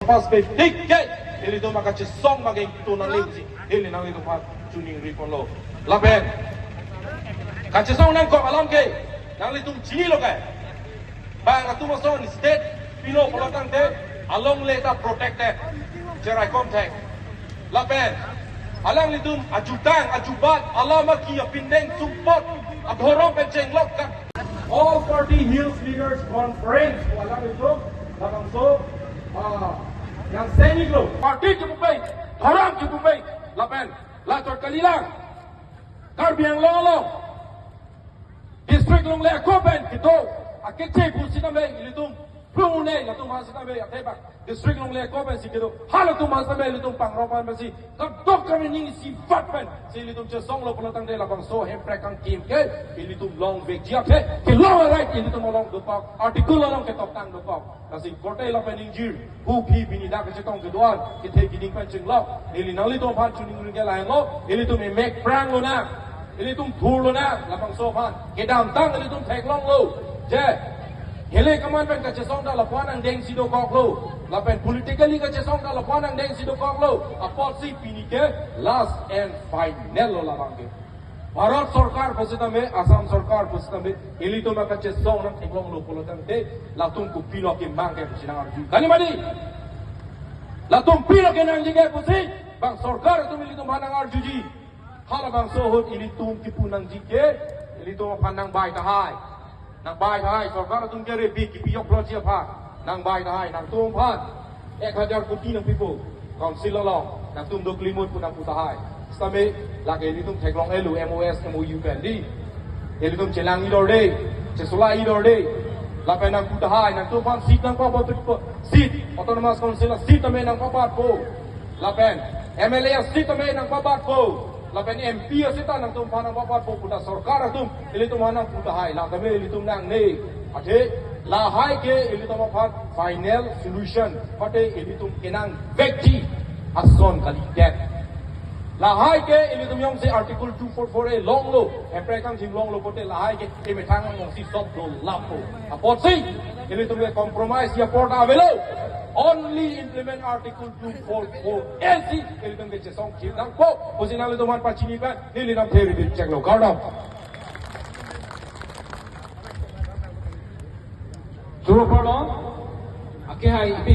Pas pe tiket ili tu maka song maging tunang lipsi ili nang itu pat tuning ripon lo laben kace song nang ko alam ke nang litum chini lo ke bang atu mason state pilo pelotang te along leta protected cerai contact laben alang litum ajutang ajubat alama ki pindeng support adhorong penceng lok ka all party hills leaders conference alang itu labang so yang senik lo parti cukup baik orang cukup baik lapen lator kalilang karbiang lolo district long le kopen kito akece pusina me ilitum plune latum hasina me ateba district long le kopen sikito halatum hasina me ilitum pangropan basi kadok kami ning sifat pen si ilitum chesong lo pelotang de labang so hemprekang kim ke ilitum long vek jiap he ke long right ilitum long dopok artikel long ke top tang dopok kasi kote la pen injir hu phi bini da ke chong ke doan ke the gining pen ching lo ili nali to phan chuning ring ke lai lo ilitum me mek prang lo na ilitum thur lo na labang so phan ke dam tang ilitum thek long lo je hele kaman pen ka chong da la phan ang deng si do kok lo la pen politically ka chong da la phan ang deng si do kok lo apot si bini ke last and final lo la bang ke Bharat सरकार पसंद में असम सरकार पसंद में इली तो मैं कच्चे सॉन्ग नम टिकलों लो पोलोतन दे लातुम को पीलो के मांगे पुछना अर्जु कनी मनी लातुम पीलो के नंग जिगे पुछी बंग सरकार तुम इली तो मानंग अर्जु जी हाला बंग सोहत इली तुम की पुनंग जिगे इली तो मानंग बाय तहाई नंग बाय तहाई सरकार तुम के रे बी की पियोक प्रोजेक्ट भा नंग बाय तहाई नंग तुम भान 1000 कोटी नंग पिपो काउंसिल लो नंग तुम दो क्लिमोट पुनंग पुताहाई Sampai lagi itu teklong elu MOS MOU pendi, itu celang idor deh, cesola idor deh, lapai nang kutahai nang tuan seat nang papat tu seat autonomous council seat tamai nang papat po, lapai MLA seat tamai nang papat po, lapai MP seat nang tuan nang papat po, puta sarkar tu, itu mana kutahai, lapai itu nang ne, ade lahai ke itu papat final solution, pada itu kenang vekti ason kali dek. Lahai ke ini tu yang si artikel 244 long lo, emprekang jing long lo pote lahai ke ini thang ngong si sob lo lapo. Apot si ini tu boleh compromise ya porta avelo. Only implement article 244 LC ini tu boleh song chip nang po. Posisi itu man pacini kan, ini nam theory di check lo kardam. Suruh pardon, akhirnya